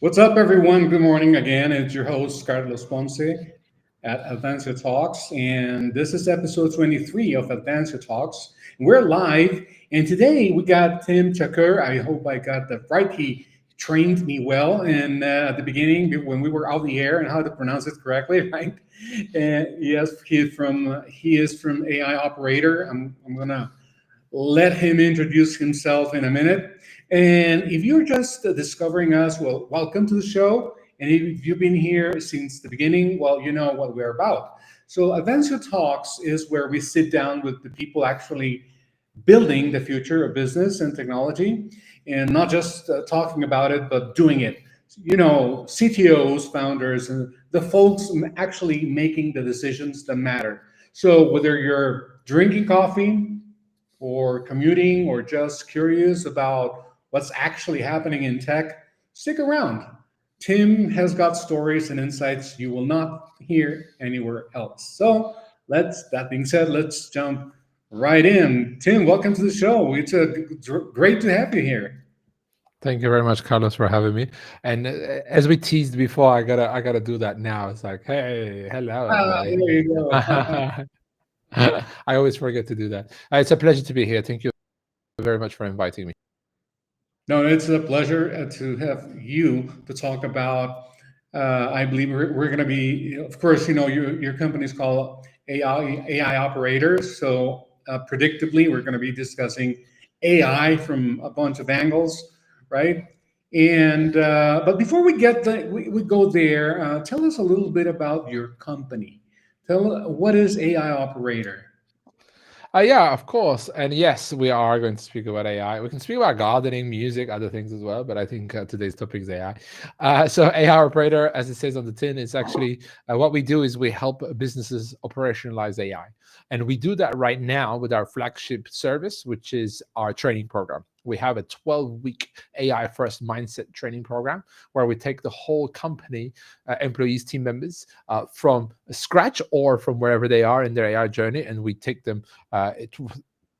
What's up, everyone? Good morning again. It's your host, Carlos Ponce at Advancio Talks, and this is episode 23 of Advancio Talks. We're live, and today we got Tim Cakir. I hope I got that right. He trained me well and at the beginning when we were out the air and how to pronounce it correctly, right? And yes, he is from AI Operator. I'm gonna let him introduce himself in a minute. And if you're just discovering us, well, welcome to the show. And if you've been here since the beginning, well, you know what we're about. So, Advancio Talks is where we sit down with the people actually building the future of business and technology, and not just talking about it, but doing it. You know, CTOs, founders, and the folks actually making the decisions that matter. So, whether you're drinking coffee, or commuting or just curious about what's actually happening in tech, stick around. Tim has got stories and insights you will not hear anywhere else. So that being said, let's jump right in. Tim, welcome to the show. It's great to have you here. Thank you very much, Carlos, for having me. And as we teased before, I gotta do that now. It's like, hey, hello, There everybody. you go. I always forget to do that. It's a pleasure to be here. Thank you very much for inviting me. No, it's a pleasure to have you to talk about. I believe we're going to be, of course, your company is called AI Operators. So predictably, we're going to be discussing AI from a bunch of angles, right? And but before we go there, tell us a little bit about your company. What is AI Operator? Yeah, of course. And yes, we are going to speak about AI. We can speak about gardening, music, other things as well. But I think today's topic is AI. So AI operator, as it says on the tin, is actually what we do is we help businesses operationalize AI. And we do that right now with our flagship service, which is our training program. We have a 12-week AI first mindset training program where we take the whole company, employees, team members from scratch or from wherever they are in their AI journey, and we take them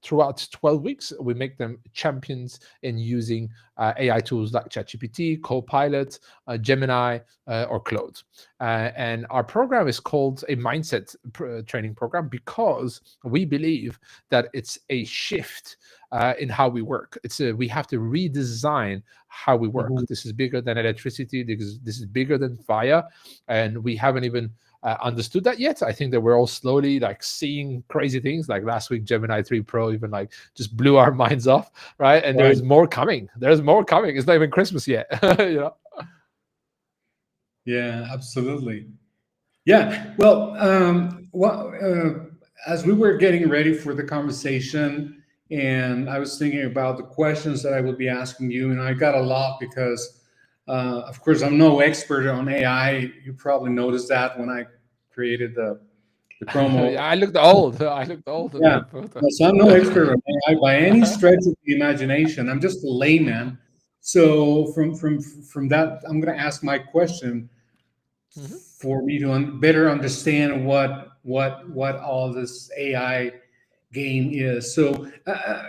throughout 12 weeks. We make them champions in using AI tools like ChatGPT, Copilot, Gemini, or Claude. And our program is called a mindset training program because we believe that it's a shift in how we work. We have to redesign how we work. Mhm. This is bigger than electricity. This is bigger than fire, and we haven't even understood that yet. I think that we're all slowly like seeing crazy things. Like last week, Gemini 3 Pro even like just blew our minds off, right? And Right. there's more coming. There's more coming. It's not even Christmas yet, you know. Yeah, absolutely. Yeah, as we were getting ready for the conversation, and I was thinking about the questions that I would be asking you, and I got a lot because, of course, I'm no expert on AI. You probably noticed that when I created the promo. Yeah, I looked old. I looked old in Yeah, that photo. so I'm no expert on AI by any stretch of the imagination. I'm just a layman. So from that, I'm going to ask my question Mhm. for me to better understand what all this AI game is. So,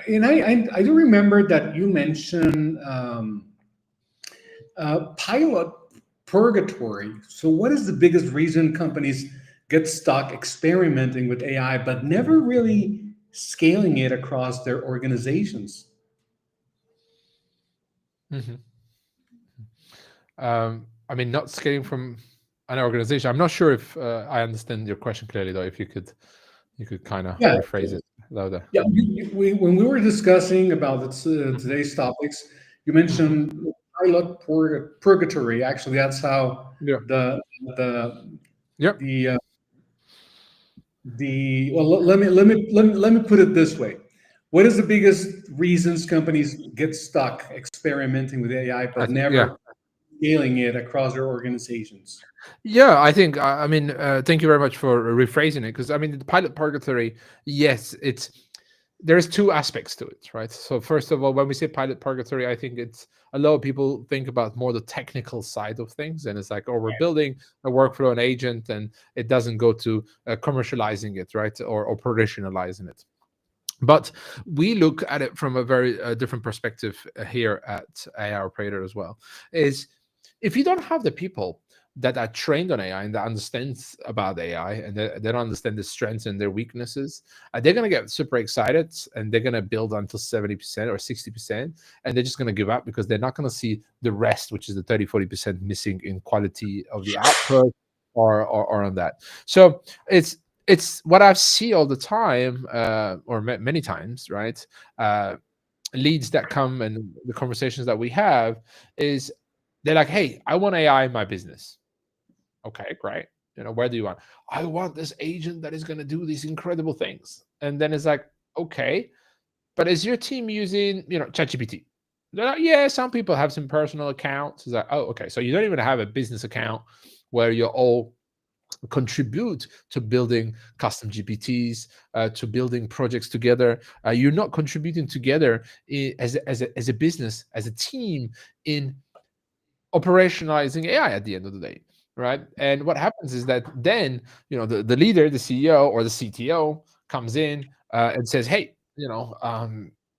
and I do remember that you mentioned pilot purgatory. So, what is the biggest reason companies get stuck experimenting with AI but never really scaling it across their organizations? Mhm. I mean, not scaling from an organization. I'm not sure if I understand your question clearly, though. If you could kind of Yeah, rephrase it louder. yeah. When we were discussing about Mhm. today's topics, you Mhm. mentioned pilot purgatory. Actually, that's how Yeah. the the Yep. the well. Let me put it this way. What is the biggest reasons companies get stuck experimenting with AI I but think. Yeah. never scaling it across their organizations? Yeah, I think. I mean, thank you very much for rephrasing it because I mean, the pilot purgatory. Yes, there's two aspects to it, right? So first of all, when we say pilot purgatory, I think it's a lot of people think about more the technical side of things, and it's like, oh, we're building a workflow, an agent, and it doesn't go to commercializing it, right, or operationalizing it. But we look at it from a very different perspective here at AI Operator as well. Is if you don't have the people that are trained on AI and that understands about AI and they don't understand the strengths and their weaknesses, they're going to get super excited and they're going to build until 70% or 60%, and they're just going to give up because they're not going to see the rest, which is the 30-40% missing in quality of the output or on that. So it's what I see all the time, or many times, right? Leads that come and the conversations that we have is they're like, hey, I want AI in my business. Okay, great. Where do you want? I want this agent that is going to do these incredible things. And then it's like, okay, but is your team using, ChatGPT? They're like, yeah, some people have some personal accounts. It's like, oh, okay. So you don't even have a business account where you're all contribute to building custom GPTs, to building projects together. You're not contributing together as a business, as a team in operationalizing AI at the end of the day, right? And what happens is that then, the leader, the CEO or the CTO comes in and says, hey,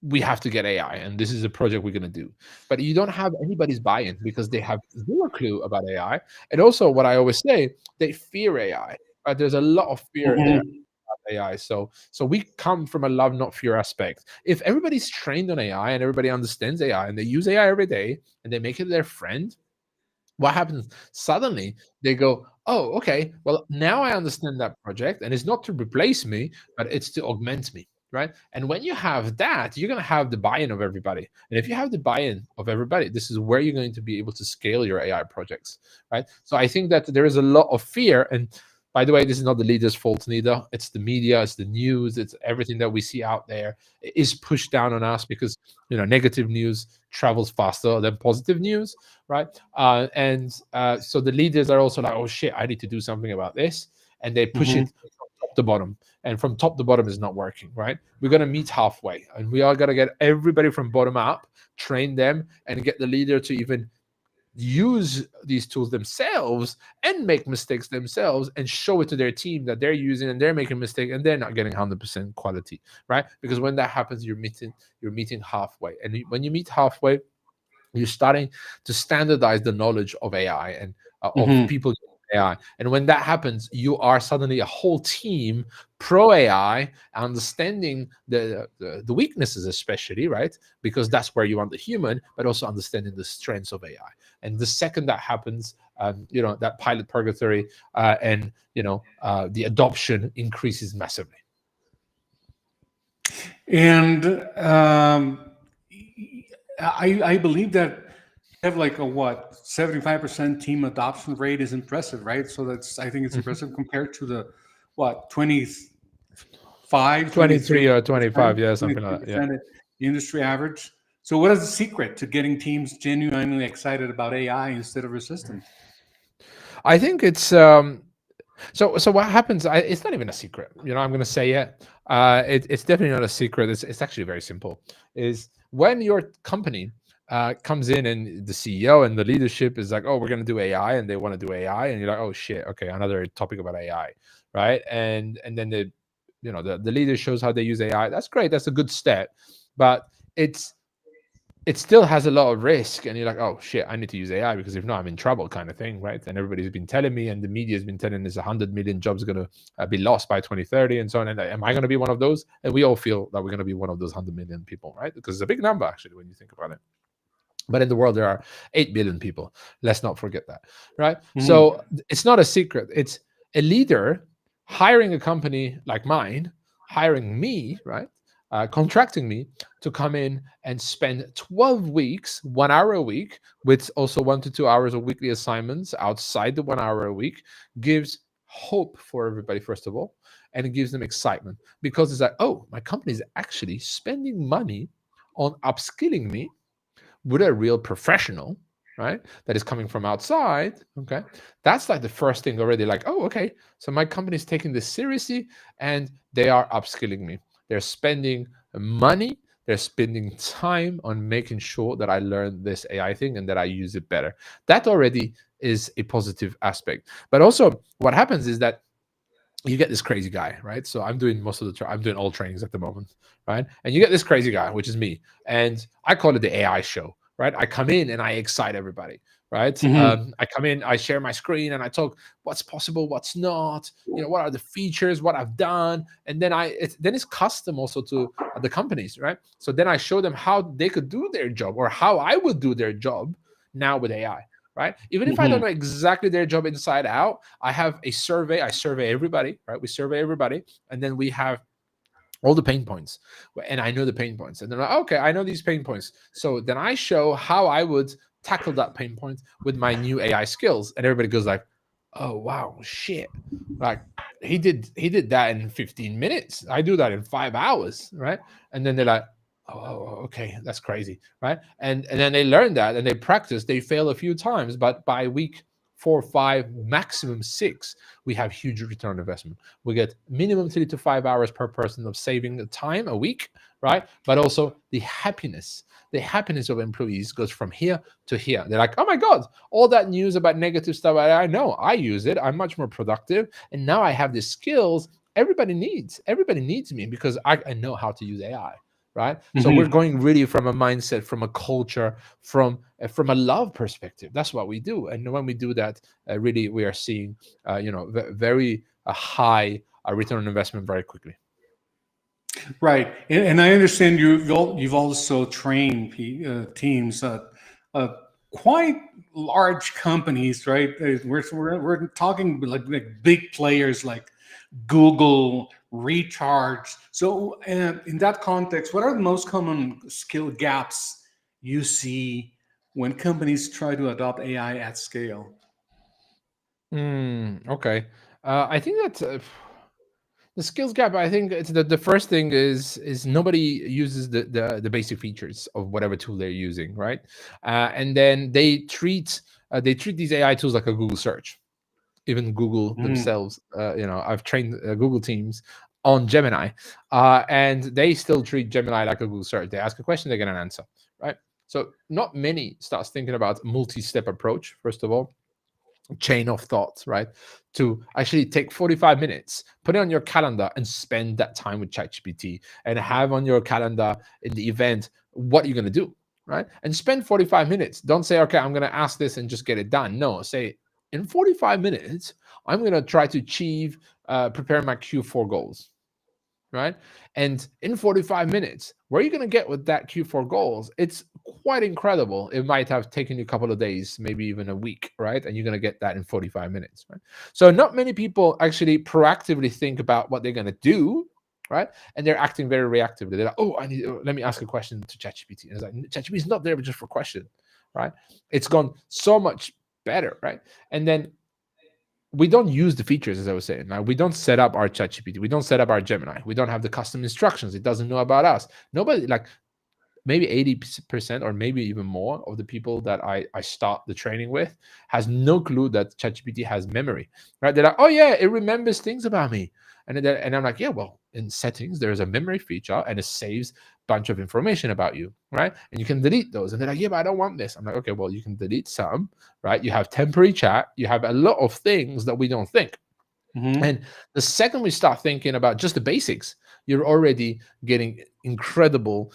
we have to get AI and this is a project we're going to do. But you don't have anybody's buy-in because they have zero clue about AI. And also what I always say, they fear AI. Right? There's a lot of fear there Mhm. about AI. So we come from a love, not fear aspect. If everybody's trained on AI and everybody understands AI and they use AI every day and they make it their friend, what happens suddenly they go, oh, okay, well, now I understand that project and it's not to replace me, but it's to augment me, right? And when you have that, you're going to have the buy-in of everybody. And if you have the buy-in of everybody, this is where you're going to be able to scale your AI projects, right? So I think that there is a lot of fear. And by the way, this is not the leader's fault neither. It's the media, it's the news, it's everything that we see out there is pushed down on us because negative news travels faster than positive news, right? And so the leaders are also like, oh shit, I need to do something about this, and they push Mhm. it from top to bottom, and from top to bottom is not working, right? We're gonna meet halfway, and we are gonna get everybody from bottom up, train them, and get the leader to even use these tools themselves and make mistakes themselves and show it to their team that they're using and they're making mistakes and they're not getting 100% quality, right? Because when that happens, you're meeting halfway, and when you meet halfway, you're starting to standardize the knowledge of AI and of Mhm. people using AI. And when that happens, you are suddenly a whole team pro AI, understanding the weaknesses, especially, right? Because that's where you want the human, but also understanding the strengths of AI. And the second that happens, that pilot purgatory and the adoption increases massively. And I believe that have like a what 75% team adoption rate is impressive, right? So that's I think it's Mhm. impressive compared to the what 25, 23 or 23%, 25, yeah, something like that. Yeah. 23% industry average. So what is the secret to getting teams genuinely excited about AI instead of resistant? I think it's so what happens? It's not even a secret. I'm going to say it. It's definitely not a secret. It's actually very simple. Is when your company comes in and the CEO and the leadership is like, oh, we're going to do AI, and they want to do AI, and you're like, oh shit, okay, another topic about AI, right? And then the leader shows how they use AI. That's great. That's a good step, but it still has a lot of risk, and you're like, oh shit, I need to use AI because if not, I'm in trouble, kind of thing, right? And everybody's been telling me, and the media has been telling us 100 million jobs are going to be lost by 2030 and so on. And am I going to be one of those? And we all feel that we're going to be one of those 100 million people, right? Because it's a big number actually when you think about it. But in the world there are 8 billion people. Let's not forget that, right? Mhm. So it's not a secret. It's a leader hiring a company like mine, hiring me, right? Contracting me to come in and spend 12 weeks, 1 hour a week, with also 1 to 2 hours of weekly assignments outside the 1 hour a week, gives hope for everybody, first of all, and it gives them excitement because it's like, oh, my company is actually spending money on upskilling me with a real professional, right? That is coming from outside. Okay. That's like the first thing already, like, oh, okay. So my company is taking this seriously and they are upskilling me. They're spending money, they're spending time on making sure that I learn this AI thing and that I use it better. That already is a positive aspect. But also, what happens is that you get this crazy guy, right? So I'm doing most of I'm doing all trainings at the moment, right? And you get this crazy guy, which is me, and I call it the AI show, right? I come in and I excite everybody, right? Hmm. I come in, I share my screen, and I talk what's possible, what's not, what are the features, what I've done, and then then it's custom also to the companies, right? So then I show them how they could do their job or how I would do their job now with AI. Right. Even if I don't Hmm. know exactly their job inside out, I have a survey. I survey everybody. Right. We survey everybody. And then we have all the pain points, and I know the pain points, and they're like, okay, I know these pain points, so then I show how I would tackle that pain point with my new AI skills, and everybody goes like, oh wow, shit, like he did that in 15 minutes, I do that in 5 hours, right? And then they're like, okay, that's crazy, right? And then they learn that and they practice, they fail a few times, but by week 4 5, maximum 6, we have huge return on investment. We get minimum 3 to 5 hours per person of saving the time a week, right? But also the happiness of employees goes from here to here. They're like, oh my God, all that news about negative stuff, I know, I use it, I'm much more productive. And now I have the skills everybody needs me because I know how to use AI. Right. So we're Hmm. going really from a mindset, from a culture, from a love perspective. That's what we do. And when we do that, really, we are seeing, very high return on investment very quickly. Right, and I understand you've also trained teams uh, quite large companies, right? We're talking like big players like Google, Recharge. So, in that context, what are the most common skill gaps you see when companies try to adopt AI at scale? Okay. I think that the skills gap. I think it's the first thing is nobody uses the basic features of whatever tool they're using, right? And then they treat these AI tools like a Google search. Even Google Hmm. themselves, I've trained Google teams on Gemini, and they still treat Gemini like a Google search. They ask a question, they get an answer, right? So not many starts thinking about multi-step approach. First of all, chain of thoughts, right? To actually take 45 minutes, put it on your calendar and spend that time with ChatGPT and have on your calendar in the event what you're going to do, right? And spend 45 minutes. Don't say, okay, I'm going to ask this and just get it done. No, say, in 45 minutes, I'm going to try to prepare my Q4 goals, right? And in 45 minutes, where are you going to get with that Q4 goals? It's quite incredible. It might have taken you a couple of days, maybe even a week, right? And you're going to get that in 45 minutes, right? So not many people actually proactively think about what they're going to do, right? And they're acting very reactively. They're like, oh, let me ask a question to ChatGPT. And it's like, ChatGPT is not there just for question, right? It's gone so much better, right? And then we don't use the features, as I was saying. Now, we don't set up our ChatGPT. We don't set up our Gemini. We don't have the custom instructions. It doesn't know about us. Nobody, like maybe 80% or maybe even more of the people that I start the training with has no clue that ChatGPT has memory, right? They're like, oh yeah, it remembers things about me. And I'm like, yeah, well, in settings, there's a memory feature and it saves a bunch of information about you, right? And you can delete those. And they're like, yeah, but I don't want this. I'm like, okay, well, you can delete some, right? You have temporary chat. You have a lot of things that we don't think. Hmm. And the second we start thinking about just the basics, you're already getting incredible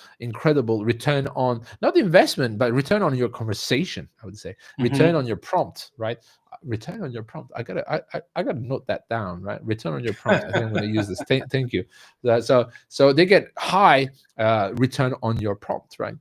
return on not the investment, but return on your conversation. I would say return Hmm. on your prompt, right? Return on your prompt. I gotta note that down, right? Return on your prompt. I think I'm going to use this. Thank you. So they get high return on your prompt, right?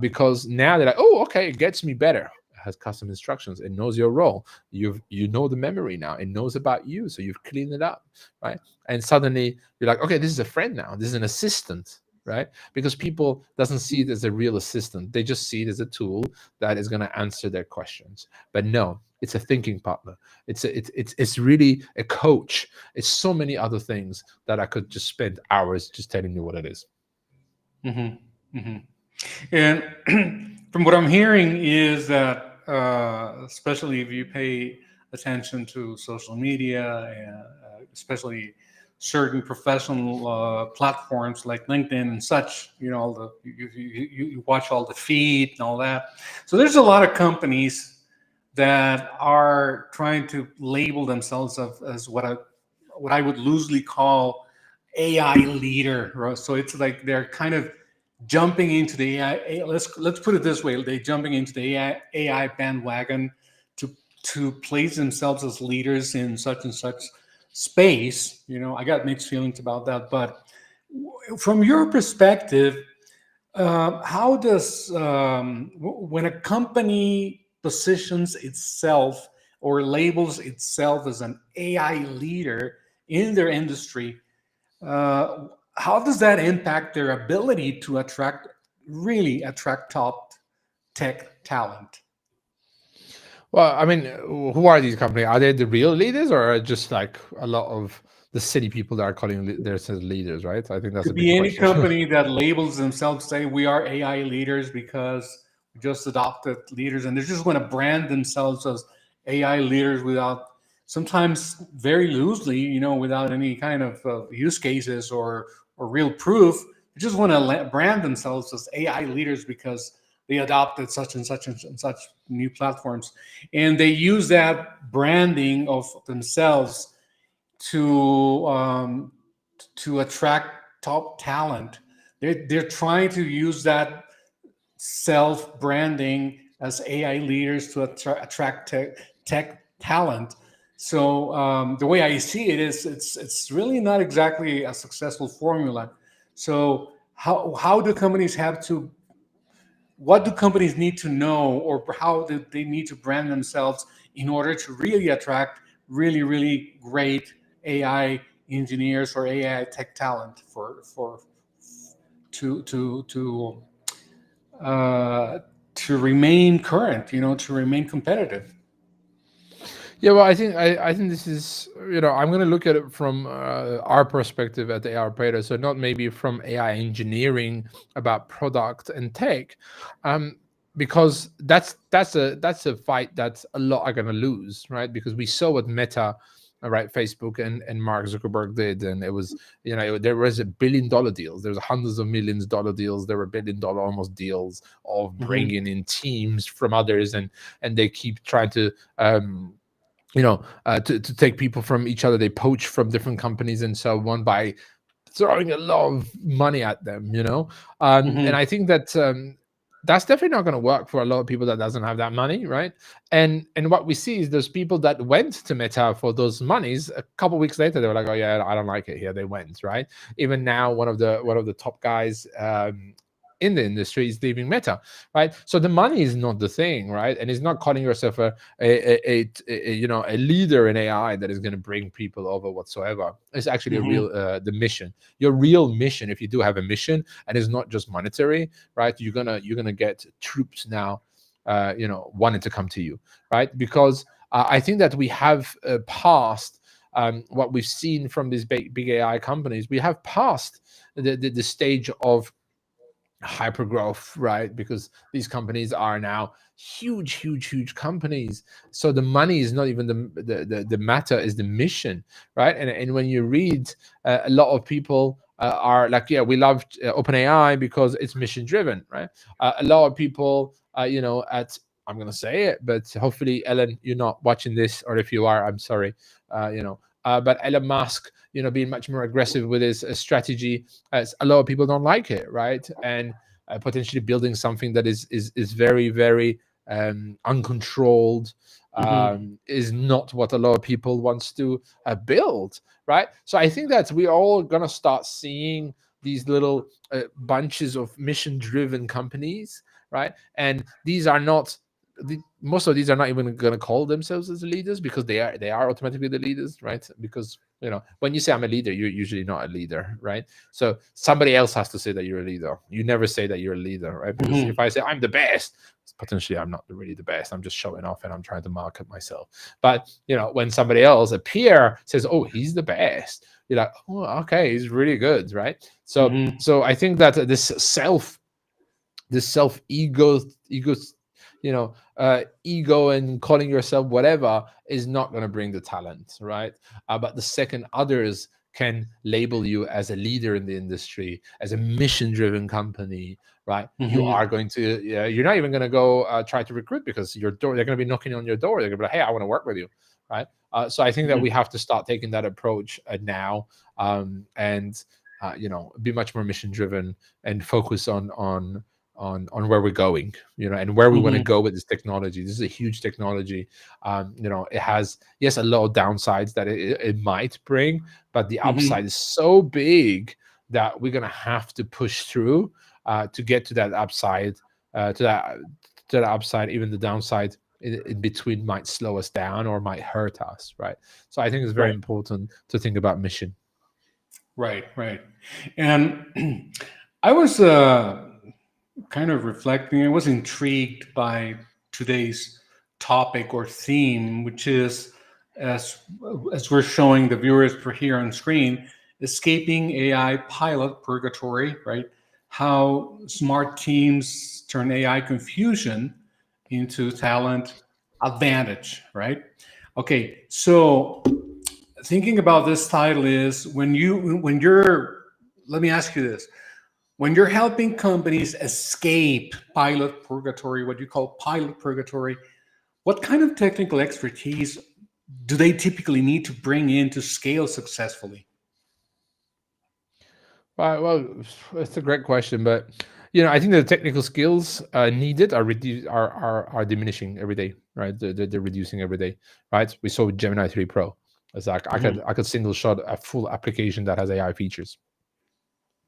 Because now they're like, oh, okay, it gets me better. It has custom instructions. It knows your role. You know the memory now. It knows about you, so you've cleaned it up, right? And suddenly you're like, okay, this is a friend now. This is an assistant, right? Because people doesn't see it as a real assistant. They just see it as a tool that is going to answer their questions. But no, it's a thinking partner. It's really a coach. It's so many other things that I could just spend hours just telling you what it is. Hmm. Hmm. And from what I'm hearing is that, especially if you pay attention to social media, and especially certain professional platforms like LinkedIn and such, all the you watch all the feed and all that. So there's a lot of companies that are trying to label themselves as what I would loosely call AI leader. Right? So it's like they're kind of jumping into the AI. Let's put it this way: they're jumping into the AI bandwagon. to place themselves as leaders in such and such space. I got mixed feelings about that. But from your perspective, how does when a company positions itself or labels itself as an AI leader in their industry, uh, how does that impact their ability to really attract top tech talent? Well, I mean, who are these companies? Are they the real leaders, or are just like a lot of the city people that are calling themselves leaders? Right. I think that's a Could big be any question. company that labels themselves, say we are AI leaders because we just adopted leaders, and they just want to brand themselves as AI leaders without, sometimes very loosely, without any kind of use cases or real proof. They just want to brand themselves as AI leaders because they adopted such and such and such new platforms, and they use that branding of themselves to attract top talent. They're trying to use that self branding as AI leaders to attract tech talent. So the way I see it is, it's really not exactly a successful formula. So how do companies have to? What do companies need to know, or how do they need to brand themselves in order to really attract really great AI engineers or AI tech talent for to uh, to remain current, to remain competitive? Yeah, well, I think this is, I'm going to look at it from our perspective at the AI operator, so not maybe from AI engineering about product and tech, um, because that's a fight that a lot are going to lose, right? Because we saw what Meta, right, Facebook and Mark Zuckerberg did, and it was, there was $1 billion deals, there was hundreds of millions dollar deals, there were $1 billion almost deals of Hmm. bringing in teams from others, and they keep trying to to take people from each other. They poach from different companies and so on by throwing a lot of money at them. And Hmm. I think that that's definitely not going to work for a lot of people that doesn't have that money, right? And what we see is those people that went to Meta for those monies, a couple weeks later they were like, oh yeah, I don't like it here. They went, right? Even now, one of the top guys in the industry is leaving Meta, right? So the money is not the thing, right? And it's not calling yourself a leader in AI that is going to bring people over whatsoever. It's actually a real Hmm. the mission. Your real mission, if you do have a mission, and it's not just monetary, right? You're gonna get troops now, wanting to come to you, right? Because I think that we have passed what we've seen from these big AI companies. We have passed the stage of hyper growth, right? Because these companies are now huge companies. So the money is not even the matter, is the mission, right? And when you read, a lot of people are like, yeah, we love OpenAI because it's mission driven, right? A lot of people, at, I'm gonna say it, but hopefully, Ellen, you're not watching this, or if you are, I'm sorry. But Elon Musk, being much more aggressive with his strategy, a lot of people don't like it, right? And potentially building something that is very uncontrolled, Hmm. is not what a lot of people wants to build, right? So I think that we're all gonna start seeing these little bunches of mission driven companies, right? And these are not most of these are not even going to call themselves as leaders, because they are automatically the leaders, right? Because when you say I'm a leader, you're usually not a leader, right? So somebody else has to say that you're a leader. You never say that you're a leader, right? Because if Hmm. I say I'm the best, potentially I'm not really the best. I'm just showing off and I'm trying to market myself. But when somebody else, a peer, says, "Oh, he's the best," you're like, "Oh, okay, he's really good," right? So Hmm. so I think that this self ego and calling yourself whatever is not going to bring the talent, right? But the second others can label you as a leader in the industry, as a mission driven company, right, you Hmm. are going to, you're not even going to go try to recruit, because your door, they're going to be knocking on your door, they're going to be like, hey, I want to work with you, right? So I think that we Hmm. have to start taking that approach now, and be much more mission driven and focus on on where we're going, and where we want to Hmm. go with this technology. This is a huge technology. It has, yes, a lot of downsides that it might bring, but the upside Hmm. is so big that we're gonna have to push through to get to that upside, to that upside. Even the downside in between might slow us down or might hurt us, right? So I think it's very Right, important to think about mission. right, right. And I was kind of reflecting, I was intrigued by today's topic or theme, which is, as as we're showing the viewers for here on screen, escaping AI pilot purgatory, right? How smart teams turn AI confusion into talent advantage, right? Okay, so thinking about this title is when you're, let me ask you this, when you're helping companies escape pilot purgatory, what you call pilot purgatory, what kind of technical expertise do they typically need to bring in to scale successfully? Well, it's a great question, but I think the technical skills needed are diminishing every day, right? They're reducing every day, right? We saw with Gemini 3 Pro. It's like Mhm. I could single shot a full application that has AI features.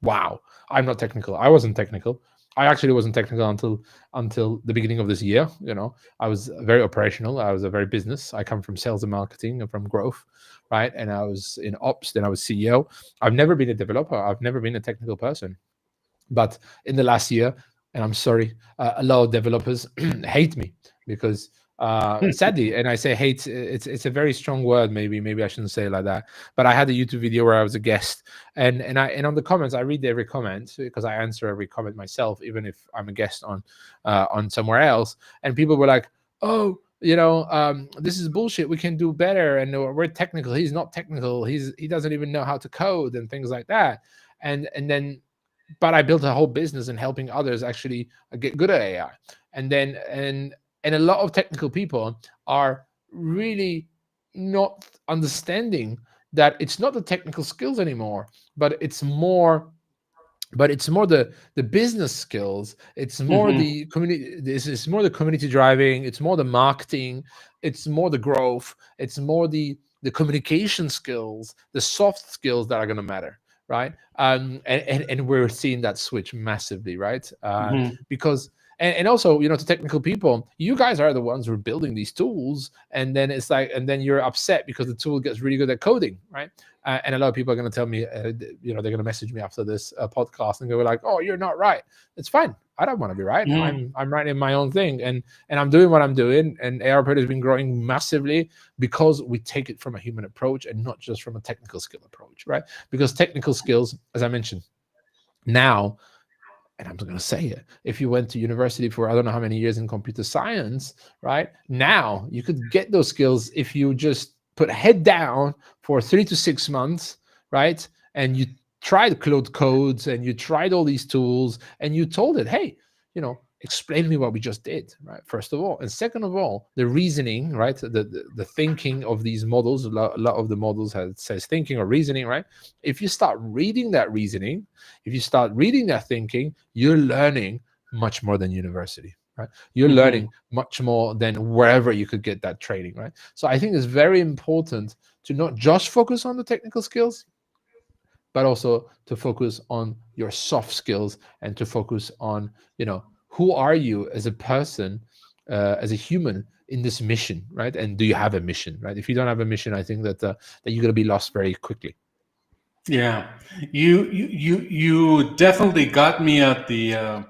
Wow, I'm not technical. I wasn't technical. I actually wasn't technical until the beginning of this year. I was very operational. I was a very business. I come from sales and marketing and from growth, right? And I was in ops. Then I was CEO. I've never been a developer. I've never been a technical person. But in the last year, and I'm sorry, a lot of developers hate me because sadly, and I say hate, it's a very strong word. Maybe I shouldn't say it like that. But I had a YouTube video where I was a guest, and on the comments, I read every comment because I answer every comment myself, even if I'm a guest on somewhere else. And people were like, "Oh, this is bullshit. We can do better, and we're technical. He's not technical. He doesn't even know how to code and things like that." And then but I built a whole business in helping others actually get good at AI. And then and a lot of technical people are really not understanding that it's not the technical skills anymore, but it's more the business skills. It's more Mhm. the community. This is more the community driving. It's more the marketing. It's more the growth. It's more the communication skills, the soft skills that are going to matter, right? And we're seeing that switch massively, right? Mhm. Because and also, to technical people, you guys are the ones who are building these tools, and then it's like, and then you're upset because the tool gets really good at coding, right? And a lot of people are going to tell me, they're going to message me after this podcast and go like, "Oh, you're not right." It's fine. I don't want to be right. Mhm. I'm writing my own thing, and I'm doing what I'm doing. And AR Operator has been growing massively because we take it from a human approach and not just from a technical skill approach, right? Because technical skills, as I mentioned, now, and I'm going to say it, if you went to university for I don't know how many years in computer science, right? Now you could get those skills if you just put head down for 3 to 6 months, right? And you tried cloud codes and you tried all these tools and you told it, hey, explain to me what we just did, right? First of all. And second of all, the reasoning, right? The thinking of these models, a lot of the models says thinking or reasoning, right? If you start reading that reasoning, if you start reading that thinking, you're learning much more than university, right? You're Mhm. learning much more than wherever you could get that training, right? So I think it's very important to not just focus on the technical skills, but also to focus on your soft skills and to focus on, who are you as a person, as a human in this mission, right? And do you have a mission, right? If you don't have a mission, I think that you're going to be lost very quickly. Yeah, you definitely got me at the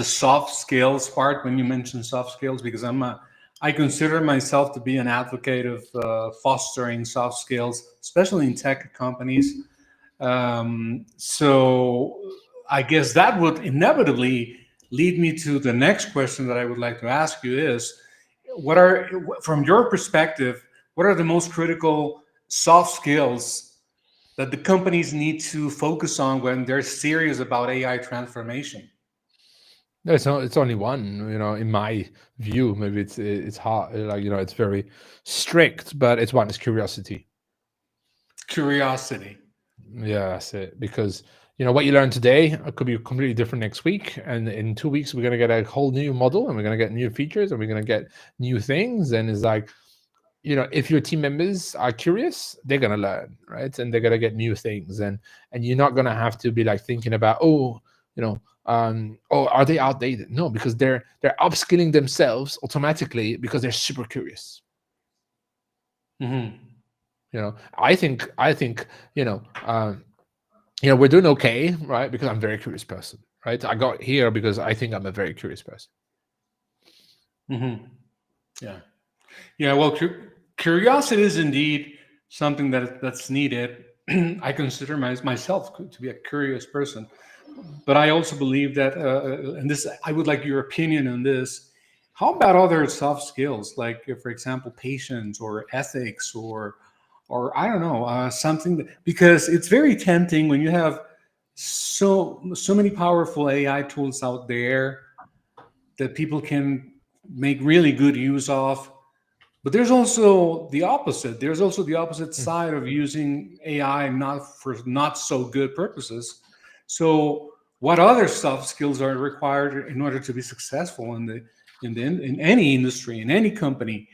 soft skills part when you mentioned soft skills, because I consider myself to be an advocate of fostering soft skills, especially in tech companies. So I guess that would inevitably lead me to the next question that I would like to ask you is, what are, from your perspective, what are the most critical soft skills that the companies need to focus on when they're serious about AI transformation? No, it's only one, in my view. Maybe it's hard, like, it's very strict, but it's one is curiosity. Curiosity. Yeah, that's it. Because what you learn today could be completely different next week, and in 2 weeks we're going to get a whole new model, and we're going to get new features, and we're going to get new things. And it's like, if your team members are curious, they're going to learn, right? And they're going to get new things, and you're not going to have to be like thinking about, are they outdated? No, because they're upskilling themselves automatically because they're super curious. Mm-hmm. I think we're doing okay, right? Because I'm a very curious person, right? I got here because I think I'm a very curious person. Mm-hmm. Yeah. Yeah. Well, curiosity is indeed something that's needed. I consider myself to be a curious person, but I also believe that, and this, I would like your opinion on this. How about other soft skills, like, for example, patience or ethics, or I don't know, something because it's very tempting when you have so many powerful AI tools out there that people can make really good use of. But there's also the opposite. There's also the opposite side of using AI not for not so good purposes. So, what other soft skills are required in order to be successful in any industry, in any company,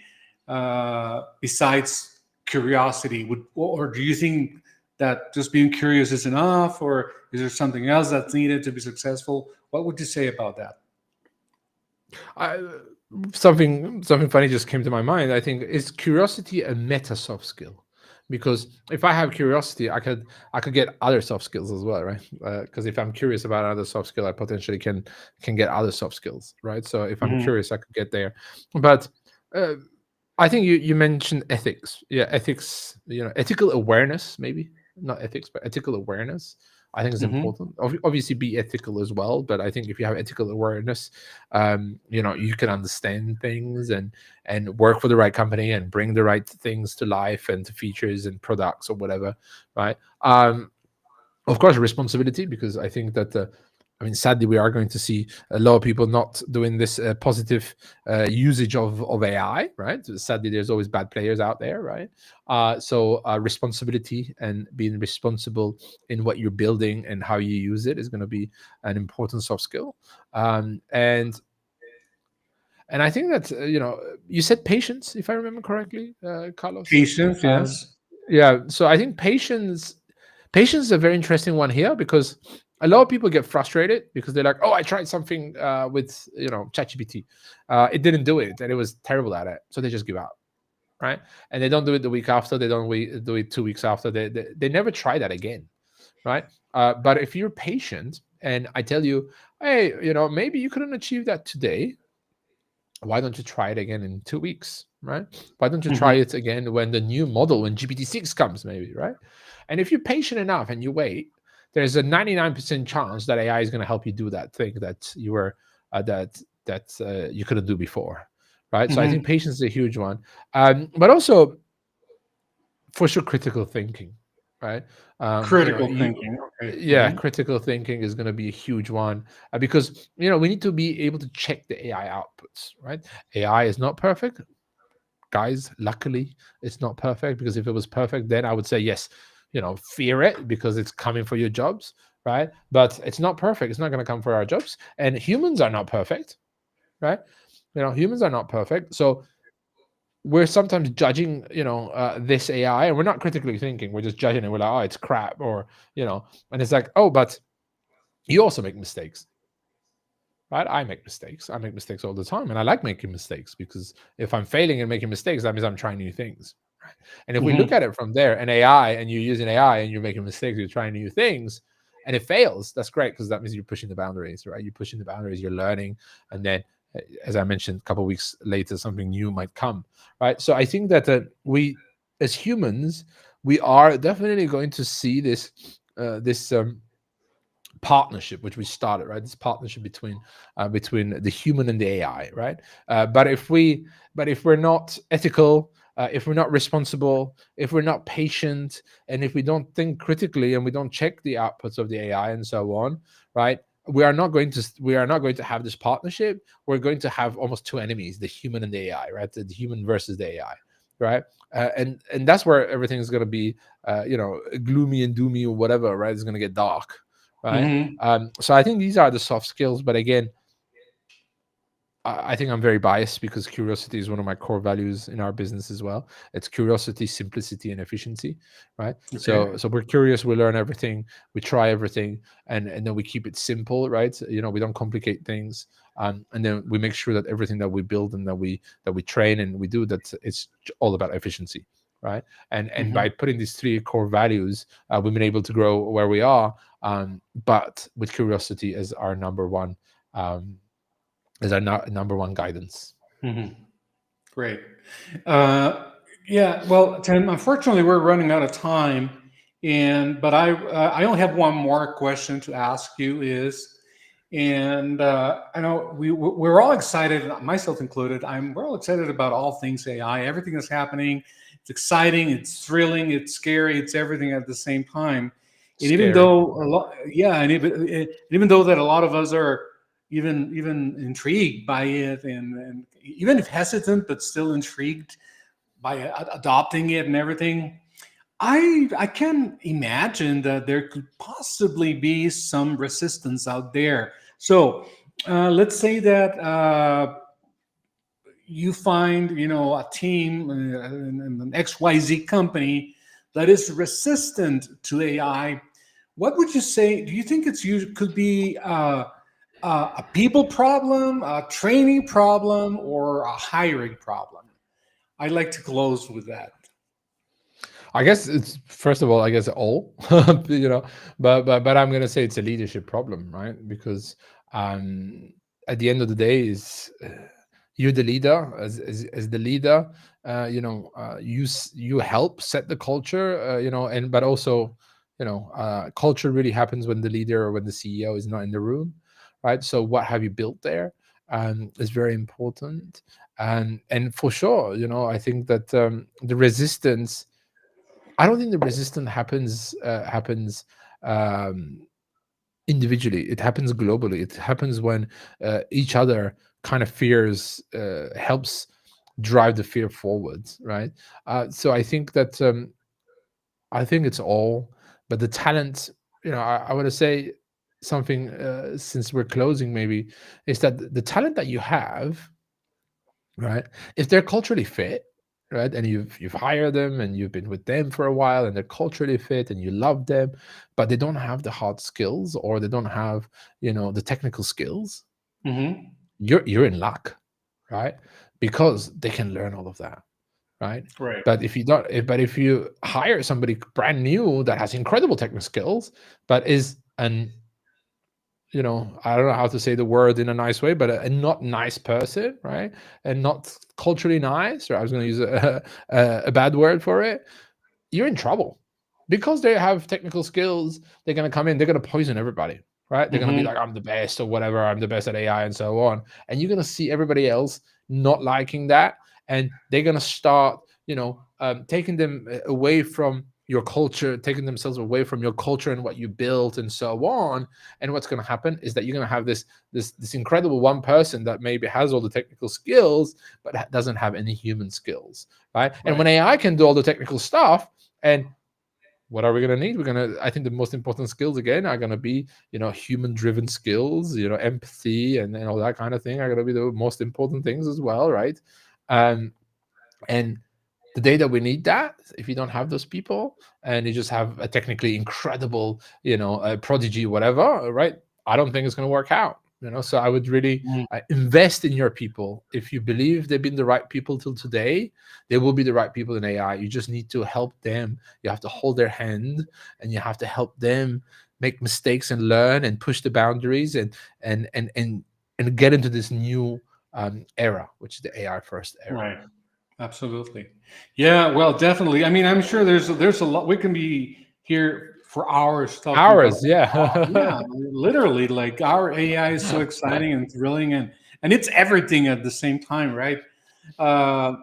besides curiosity? Or do you think that just being curious is enough, or is there something else that's needed to be successful? What would you say about that? Something funny just came to my mind. I think, is curiosity a meta soft skill? Because if I have curiosity, I could get other soft skills as well, right? Because if I'm curious about another soft skill, I potentially can get other soft skills, right? So if I'm Mhm. curious, I could get there. But uh, I think you mentioned ethics. Yeah, ethics. Ethical awareness, maybe not ethics, but ethical awareness. I think is Mhm. important. Obviously, be ethical as well. But I think if you have ethical awareness, you can understand things and work for the right company and bring the right things to life and to features and products or whatever, right? Of course, responsibility, because I think that sadly, we are going to see a lot of people not doing this positive usage of AI, right? Sadly, there's always bad players out there, right? So responsibility and being responsible in what you're building and how you use it is going to be an important soft skill. And I think that you said patience, if I remember correctly, Carlos. Patience, Um, yes. yeah, so I think patience is a very interesting one here, because a lot of people get frustrated because they're like, "Oh, I tried something with ChatGPT, it didn't do it, and it was terrible at it," so they just give up, right? And they don't do it the week after, they don't do it 2 weeks after, they never try that again, right? But if you're patient and I tell you, hey, maybe you couldn't achieve that today, why don't you try it again in 2 weeks, right? Why don't you try Mhm. it again when the new model, when GPT-6 comes, maybe, right? And if you're patient enough and you wait, there's a 99% chance that AI is going to help you do that thing that you were that you couldn't do before, right? So I think Mhm. patience is a huge one, but also for sure critical thinking, right? Critical You thinking. Okay. Yeah, Mhm. critical thinking is going to be a huge one, because we need to be able to check the AI outputs, right? AI is not perfect, guys. Luckily, it's not perfect, because if it was perfect, then I would say yes, fear it, because it's coming for your jobs, right? But it's not perfect. It's not going to come for our jobs, and humans are not perfect, right? Humans are not perfect, so we're sometimes judging, this AI, and we're not critically thinking. We're just judging it. We're like, oh, it's crap, or and it's like, oh, but you also make mistakes, right? I make mistakes. I make mistakes all the time, and I like making mistakes, because if I'm failing and making mistakes, that means I'm trying new things, right? And if we look Mhm. at it from there, and AI, and you're using AI and you're making mistakes, you're trying new things, and it fails, that's great, because that means you're pushing the boundaries, right? You're pushing the boundaries, you're learning, and then, as I mentioned, a couple of weeks later, something new might come, right? So I think that we, as humans, we are definitely going to see this partnership which we started, right? This partnership between the human and the AI, right? But if we're not ethical, if we're not responsible, if we're not patient, and if we don't think critically and we don't check the outputs of the AI and so on, right? We are not going to have this partnership. We're going to have almost two enemies: the human and the AI, right? The human versus the AI, right? And that's where everything is going to be gloomy and doomy or whatever, right? It's going to get dark, right? Hmm. So I think these are the soft skills. But again, I think I'm very biased because curiosity is one of my core values in our business as well. It's curiosity, simplicity, and efficiency, right? Okay. So we're curious, we learn everything, we try everything, and then we keep it simple, right? We don't complicate things, and then we make sure that everything that we build and that we train and we do, that it's all about efficiency, right? And by Hmm. putting these three core values, we've been able to grow where we are, but with curiosity as our number one. Is our number one guidance. Hmm. Great. Uh, yeah. Well, Tim, unfortunately, we're running out of time, and but I only have one more question to ask you. And I know we're all excited, myself included. We're all excited about all things AI. Everything that's happening. It's exciting. It's thrilling. It's scary. It's everything at the same time. And even Scary. though a lot, yeah, and even though that a lot of us are even intrigued by it, and even if hesitant, but still intrigued by adopting it and everything. I can imagine that there could possibly be some resistance out there. So let's say that you find a team in an XYZ company that is resistant to AI. What would you say? Do you think could be a people problem, a training problem, or a hiring problem? I'd like to close with that. I guess it's first of all, I guess all, you know, but I'm gonna say it's a leadership problem, right? Because um, at the end of the day, is you're the leader. As the leader, you help set the culture, and but also, culture really happens when the leader or when the CEO is not in the room, right? So what have you built there? Is very important, and for sure, I think that the resistance. I don't think the resistance happens um, individually. It happens globally. It happens when each other kind of fears helps drive the fear forwards, right? So I think it's all, but the talent. I want to say something since we're closing, maybe is that the talent that you have, right? If they're culturally fit, right, and you've hired them and you've been with them for a while and they're culturally fit and you love them, but they don't have the hard skills or they don't have the technical skills, Hmm. you're in luck, right? Because they can learn all of that, right? Right. But if you don't, but if you hire somebody brand new that has incredible technical skills, but is an I don't know how to say the word in a nice way, but a not nice person, right? And not culturally nice, or I was going to use a bad word for it, you're in trouble because they have technical skills. They're going to come in, they're going to poison everybody, right? They're going to be like, Hmm. I'm the best or whatever, I'm the best at AI and so on. And you're going to see everybody else not liking that. And they're going to start, taking them away from your culture, taking themselves away from your culture and what you built and so on. And what's going to happen is that you're going to have this incredible one person that maybe has all the technical skills, but doesn't have any human skills, right? And Right. when AI can do all the technical stuff, and what are we going to need? I think the most important skills again are going to be, human driven skills, empathy and all that kind of thing are going to be the most important things as well, right? Um, and the day that we need that, if you don't have those people and you just have a technically incredible, a prodigy, whatever, right? I don't think it's going to work out. So I would really Mhm. invest in your people. If you believe they've been the right people till today, they will be the right people in AI. You just need to help them. You have to hold their hand, and you have to help them make mistakes and learn and push the boundaries and get into this new era, which is the AI first era. Right. Absolutely. Yeah, well, definitely. I mean, I'm sure there's a lot we can be here for hours talking about. Hours, yeah. Yeah, literally, like our AI is so exciting and thrilling, and it's everything at the same time, right? Uh,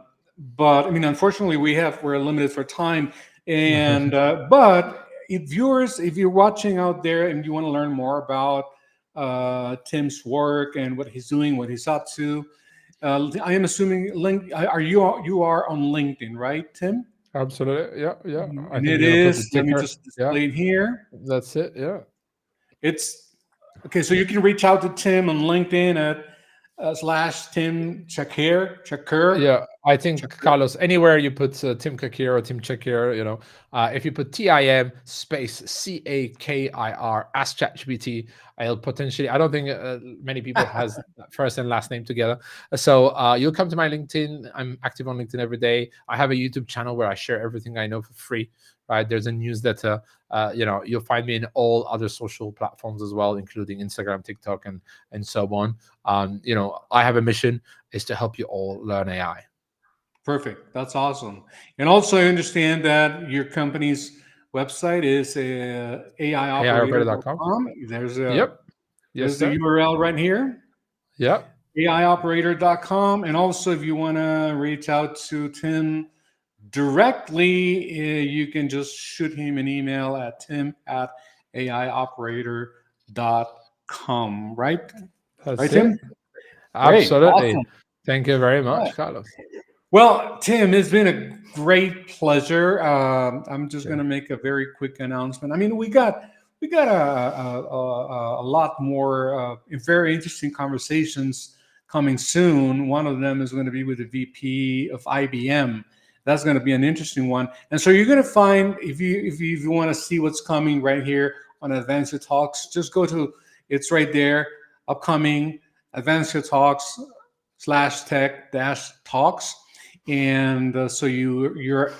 but I mean, unfortunately, we're limited for time, and but if viewers, if you're watching out there and you want to learn more about Tim's work and what he's doing, what he's up to, I am assuming you are on LinkedIn, right, Tim? Absolutely. Yeah, yeah. I And think it you're gonna put the is. Let me ticker. just Yeah, display it here. that's it. Yeah. It's okay. So you can reach out to Tim on LinkedIn at slash Tim Cakir. Cakir. Yeah, I think Carlos, anywhere you put Tim Cakir or Tim Cakir, if you put TIM space CAKIR, ask ChatGPT, I'll potentially. I don't think many people has that first and last name together. So you'll come to my LinkedIn. I'm active on LinkedIn every day. I have a YouTube channel where I share everything I know for free. Right, there's a newsletter. You'll find me in all other social platforms as well, including Instagram, TikTok, and so on. I have a mission is to help you all learn AI. Perfect. That's awesome. And also, I understand that your company's website is AIoperator.com. AIoperator.com. Yep. Yes, There's the sir. URL right here, Yep. AIoperator.com. And also, if you want to reach out to Tim directly, you can just shoot him an email at tim@aioperator.com. Right? Right, That's Tim? it. Great. Absolutely. Awesome. Thank you very Yeah. much, Carlos. Well, Tim, it's been a great pleasure. I'm just going Sure. to make a very quick announcement. I mean, we got a lot more very interesting conversations coming soon. One of them is going to be with the VP of IBM. That's going to be an interesting one. And so you're going to find if you want to see what's coming right here on Advancio Talks, just go to it's right there, upcoming Advancio Talks /tech-talks, and so you're you're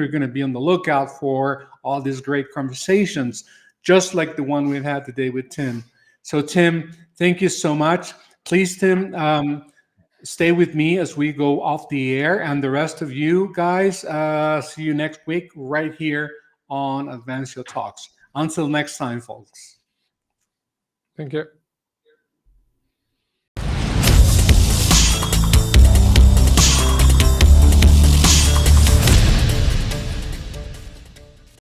going to be on the lookout for all these great conversations, just like the one we've had today with Tim. So Tim, thank you so much. Please, Tim, stay with me as we go off the air, and the rest of you guys, see you next week right here on Advancio Talks. Until next time, folks. Thank you.